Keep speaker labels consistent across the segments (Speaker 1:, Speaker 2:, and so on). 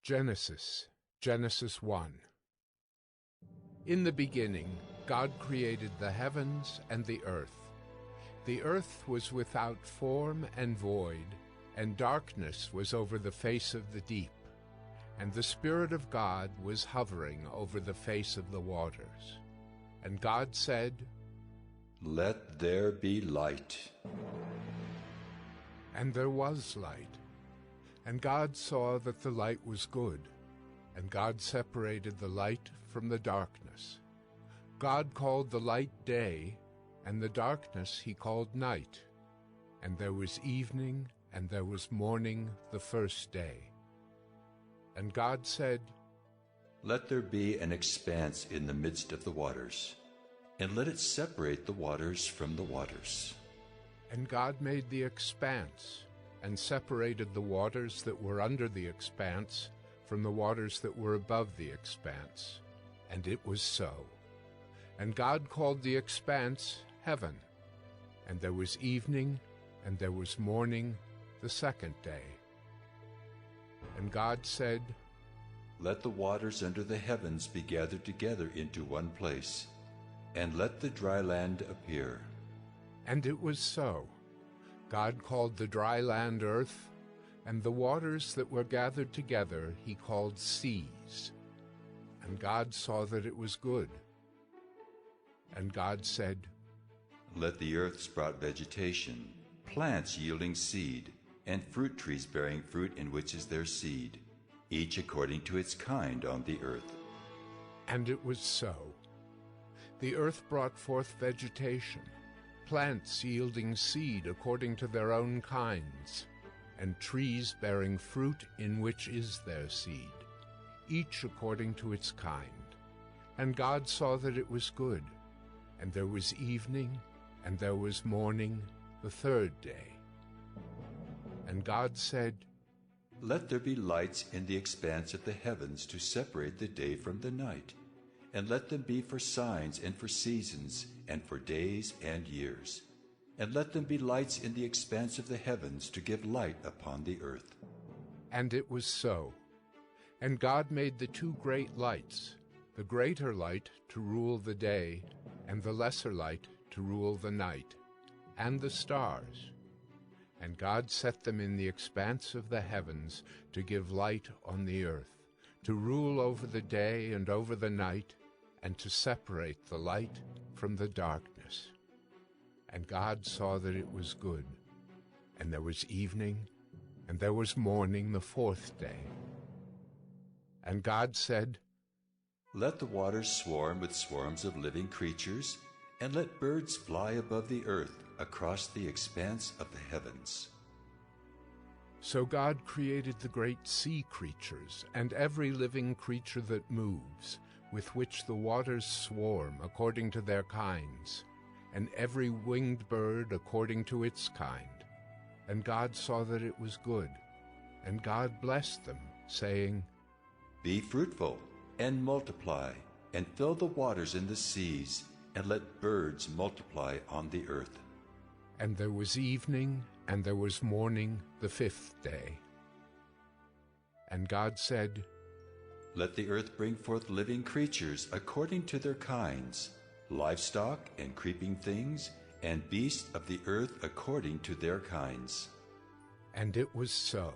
Speaker 1: Genesis 1. In the beginning, God created the heavens and the earth. The earth was without form and void, and darkness was over the face of the deep. And the Spirit of God was hovering over the face of the waters. And God said,
Speaker 2: "Let there be light."
Speaker 1: And there was light. And God saw that the light was good, and God separated the light from the darkness. God called the light day, and the darkness he called night. And there was evening, and there was morning the first day. And God said,
Speaker 2: "Let there be an expanse in the midst of the waters, and let it separate the waters from the waters."
Speaker 1: And God made the expanse, and separated the waters that were under the expanse from the waters that were above the expanse. And it was so. And God called the expanse heaven. And there was evening, and there was morning the second day. And God said,
Speaker 2: "Let the waters under the heavens be gathered together into one place, and let the dry land appear."
Speaker 1: And it was so. God called the dry land earth, and the waters that were gathered together he called seas. And God saw that it was good. And God said,
Speaker 2: "Let the earth sprout vegetation, plants yielding seed, and fruit trees bearing fruit in which is their seed, each according to its kind on the earth."
Speaker 1: And it was so. The earth brought forth vegetation, plants yielding seed according to their own kinds, and trees bearing fruit in which is their seed, each according to its kind. And God saw that it was good. And there was evening, and there was morning the third day. And God said,
Speaker 2: "Let there be lights in the expanse of the heavens to separate the day from the night, and let them be for signs and for seasons and for days and years. And let them be lights in the expanse of the heavens to give light upon the earth."
Speaker 1: And it was so. And God made the two great lights, the greater light to rule the day, and the lesser light to rule the night, and the stars. And God set them in the expanse of the heavens to give light on the earth, to rule over the day and over the night, and to separate the light from the darkness. And God saw that it was good. And there was evening, and there was morning the fourth day. And God said,
Speaker 2: "Let the waters swarm with swarms of living creatures, and let birds fly above the earth across the expanse of the heavens."
Speaker 1: So God created the great sea creatures, and every living creature that moves, with which the waters swarm according to their kinds, and every winged bird according to its kind. And God saw that it was good. And God blessed them, saying,
Speaker 2: "Be fruitful, and multiply, and fill the waters in the seas, and let birds multiply on the earth."
Speaker 1: And there was evening, and there was morning the fifth day. And God said,
Speaker 2: "Let the earth bring forth living creatures according to their kinds, livestock and creeping things, and beasts of the earth according to their kinds."
Speaker 1: And it was so.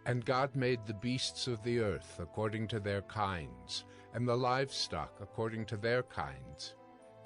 Speaker 1: And God made the beasts of the earth according to their kinds, and the livestock according to their kinds,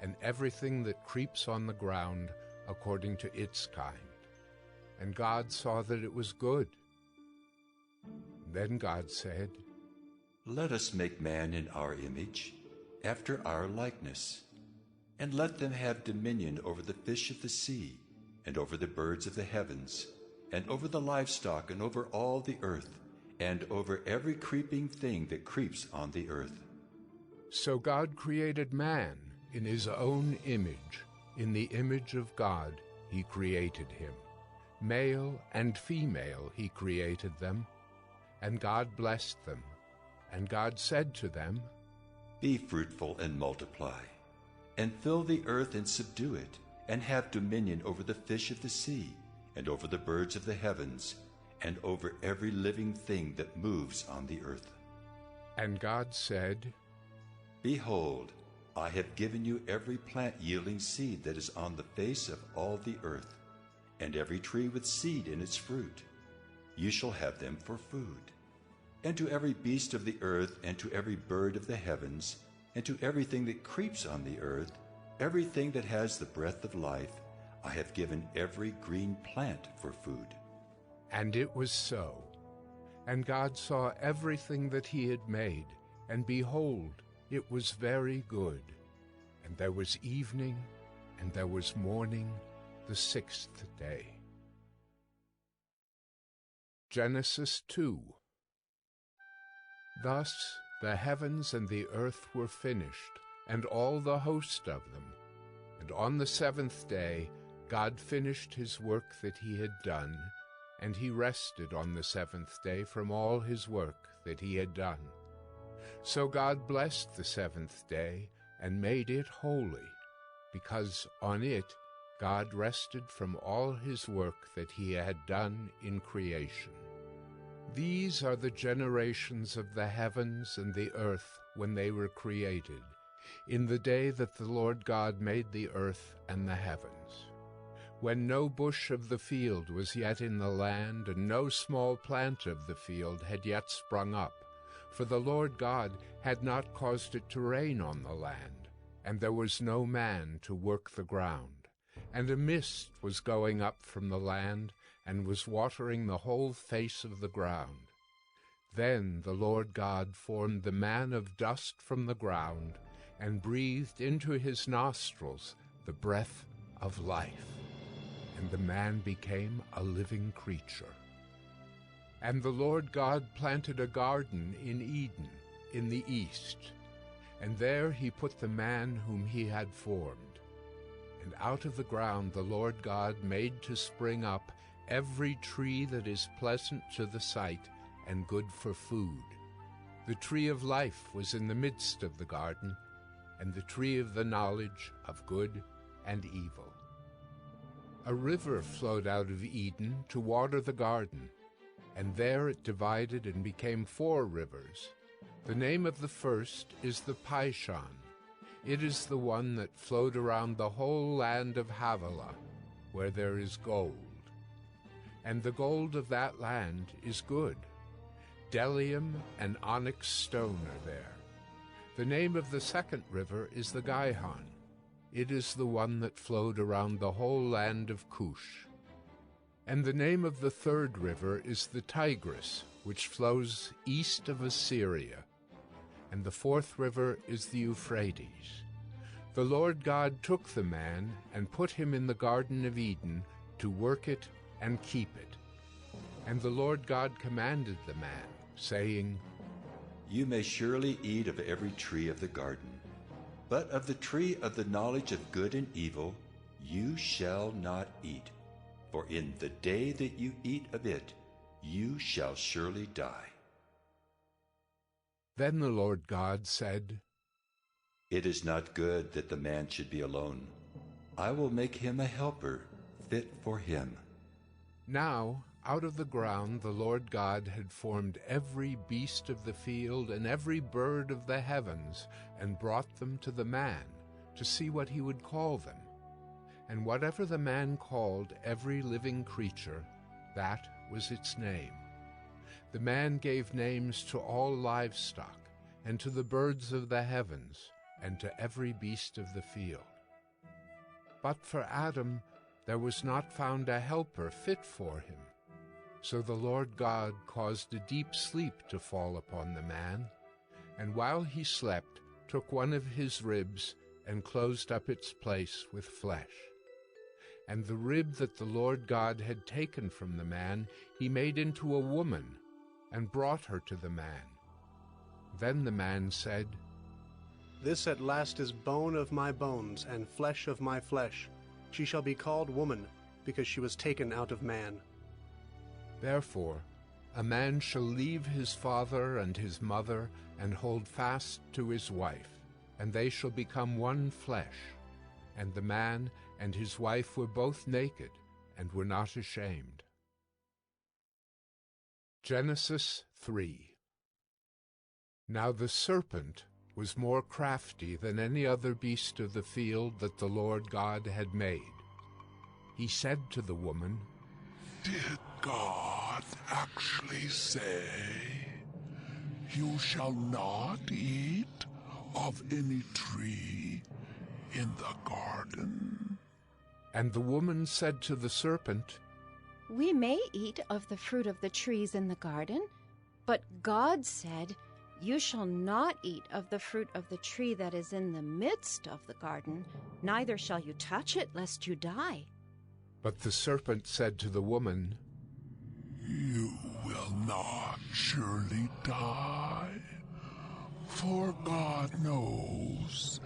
Speaker 1: and everything that creeps on the ground according to its kind. And God saw that it was good. Then God said,
Speaker 2: "Let us make man in our image, after our likeness, and let them have dominion over the fish of the sea, and over the birds of the heavens, and over the livestock, and over all the earth, and over every creeping thing that creeps on the earth."
Speaker 1: So God created man in his own image. In the image of God he created him. Male and female he created them. And God blessed them. And God said to them,
Speaker 2: "Be fruitful and multiply, and fill the earth and subdue it, and have dominion over the fish of the sea, and over the birds of the heavens, and over every living thing that moves on the earth.
Speaker 1: And God said,
Speaker 2: Behold, I have given you every plant yielding seed that is on the face of all the earth, and every tree with seed in its fruit. You shall have them for food. And to every beast of the earth, and to every bird of the heavens, and to everything that creeps on the earth, everything that has the breath of life, I have given every green plant for food.
Speaker 1: And it was so. And God saw everything that he had made, and behold, it was very good. And there was evening, and there was morning, the sixth day. Genesis 2. Thus the heavens and the earth were finished, and all the host of them. And on the seventh day God finished his work that he had done, and he rested on the seventh day from all his work that he had done. So God blessed the seventh day and made it holy, because on it God rested from all his work that he had done in creation. These are the generations of the heavens and the earth when they were created, in the day that the Lord God made the earth and the heavens. When no bush of the field was yet in the land, and no small plant of the field had yet sprung up, for the Lord God had not caused it to rain on the land, and there was no man to work the ground. And a mist was going up from the land, and was watering the whole face of the ground. Then the Lord God formed the man of dust from the ground, and breathed into his nostrils the breath of life. And the man became a living creature. And the Lord God planted a garden in Eden, in the east, and there he put the man whom he had formed. And out of the ground the Lord God made to spring up every tree that is pleasant to the sight and good for food. The tree of life was in the midst of the garden, and the tree of the knowledge of good and evil. A river flowed out of Eden to water the garden, and there it divided and became 4 rivers. The name of the first is the Pishon. It is the one that flowed around the whole land of Havilah, where there is gold. And the gold of that land is good. Bdellium and onyx stone are there. The name of the second river is the Gihon. It is the one that flowed around the whole land of Cush. And the name of the third river is the Tigris, which flows east of Assyria. And the fourth river is the Euphrates. The Lord God took the man and put him in the Garden of Eden to work it and keep it. And the Lord God commanded the man, saying,
Speaker 2: You may surely eat of every tree of the garden, but of the tree of the knowledge of good and evil you shall not eat, for in the day that you eat of it you shall surely die.
Speaker 1: Then the Lord God said,
Speaker 2: It is not good that the man should be alone. I will make him a helper fit for him.
Speaker 1: Now out of the ground the Lord God had formed every beast of the field and every bird of the heavens, and brought them to the man, to see what he would call them. And whatever the man called every living creature, that was its name. The man gave names to all livestock, and to the birds of the heavens, and to every beast of the field. But for Adam there was not found a helper fit for him. So the Lord God caused a deep sleep to fall upon the man, and while he slept, took one of his ribs and closed up its place with flesh. And the rib that the Lord God had taken from the man he made into a woman, and brought her to the man. Then the man said,
Speaker 3: This at last is bone of my bones, and flesh of my flesh. She shall be called woman, because she was taken out of man.
Speaker 1: Therefore a man shall leave his father and his mother, and hold fast to his wife, and they shall become one flesh. And the man and his wife were both naked, and were not ashamed. Genesis 3. Now the serpent was more crafty than any other beast of the field that the Lord God had made. He said to the woman,
Speaker 4: Did God actually say, "You shall not eat of any tree in the garden"?
Speaker 1: And the woman said to the serpent,
Speaker 5: We may eat of the fruit of the trees in the garden, but God said, You shall not eat of the fruit of the tree that is in the midst of the garden, neither shall you touch it, lest you die.
Speaker 1: But the serpent said to the woman,
Speaker 4: You will not surely die, for God knows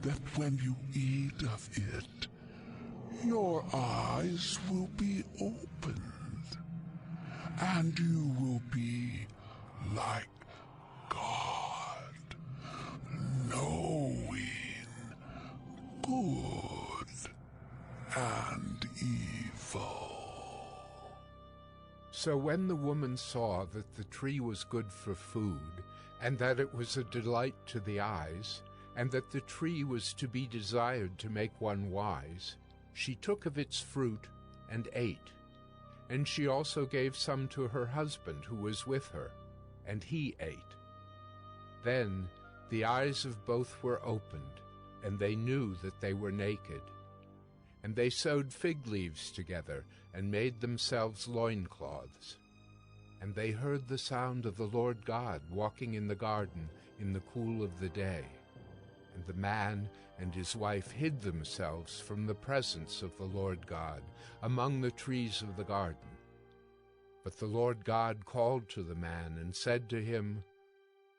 Speaker 4: that when you eat of it, your eyes will be opened, and you will be like God, knowing good and evil.
Speaker 1: So when the woman saw that the tree was good for food, and that it was a delight to the eyes, and that the tree was to be desired to make one wise, she took of its fruit and ate. And she also gave some to her husband who was with her, and he ate. Then the eyes of both were opened, and they knew that they were naked. And they sewed fig leaves together, and made themselves loincloths. And they heard the sound of the Lord God walking in the garden in the cool of the day. And the man and his wife hid themselves from the presence of the Lord God among the trees of the garden. But the Lord God called to the man and said to him,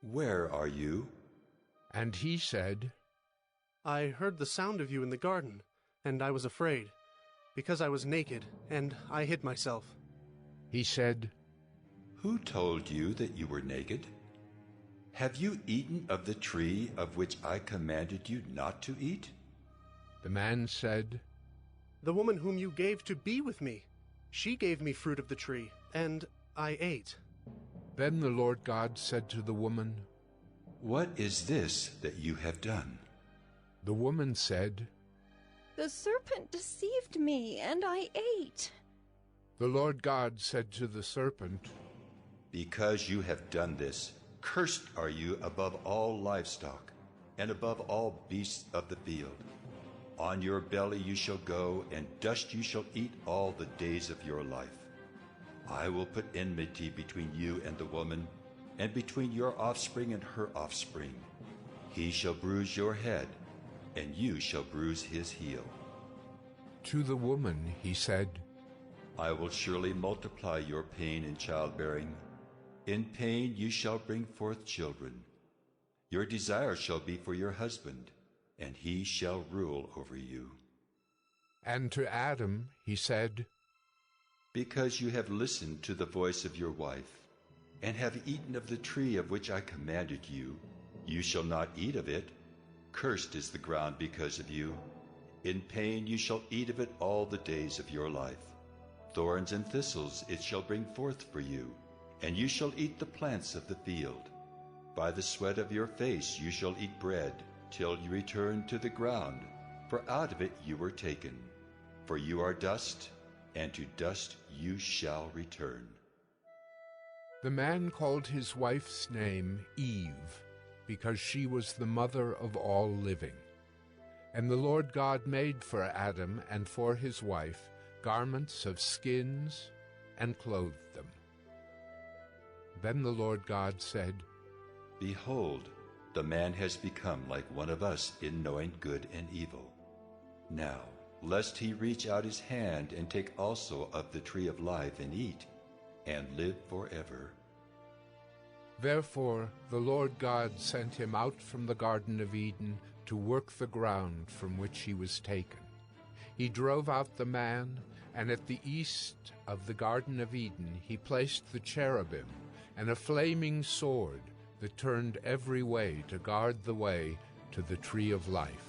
Speaker 2: Where are you?
Speaker 1: And he said,
Speaker 3: I heard the sound of you in the garden, and I was afraid, because I was naked, and I hid myself.
Speaker 1: He said,
Speaker 2: Who told you that you were naked? Have you eaten of the tree of which I commanded you not to eat?
Speaker 1: The man said,
Speaker 3: The woman whom you gave to be with me, she gave me fruit of the tree, and I ate.
Speaker 1: Then the Lord God said to the woman,
Speaker 2: What is this that you have done?
Speaker 1: The woman said,
Speaker 5: The serpent deceived me, and I ate.
Speaker 1: The Lord God said to the serpent,
Speaker 2: Because you have done this, cursed are you above all livestock, and above all beasts of the field. On your belly you shall go, and dust you shall eat all the days of your life. I will put enmity between you and the woman, and between your offspring and her offspring. He shall bruise your head, and you shall bruise his heel.
Speaker 1: To the woman he said,
Speaker 2: I will surely multiply your pain in childbearing. In pain you shall bring forth children. Your desire shall be for your husband, and he shall rule over you.
Speaker 1: And to Adam he said,
Speaker 2: Because you have listened to the voice of your wife, and have eaten of the tree of which I commanded you, you shall not eat of it. Cursed is the ground because of you. In pain you shall eat of it all the days of your life. Thorns and thistles it shall bring forth for you, and you shall eat the plants of the field. By the sweat of your face you shall eat bread, till you return to the ground, for out of it you were taken. For you are dust, and to dust you shall return.
Speaker 1: The man called his wife's name Eve, because she was the mother of all living. And the Lord God made for Adam and for his wife garments of skins and clothed them. Then the Lord God said,
Speaker 2: Behold, the man has become like one of us in knowing good and evil. Now, lest he reach out his hand and take also of the tree of life and eat, and live forever.
Speaker 1: Therefore the Lord God sent him out from the Garden of Eden to work the ground from which he was taken. He drove out the man, and at the east of the Garden of Eden he placed the cherubim and a flaming sword that turned every way to guard the way to the tree of life.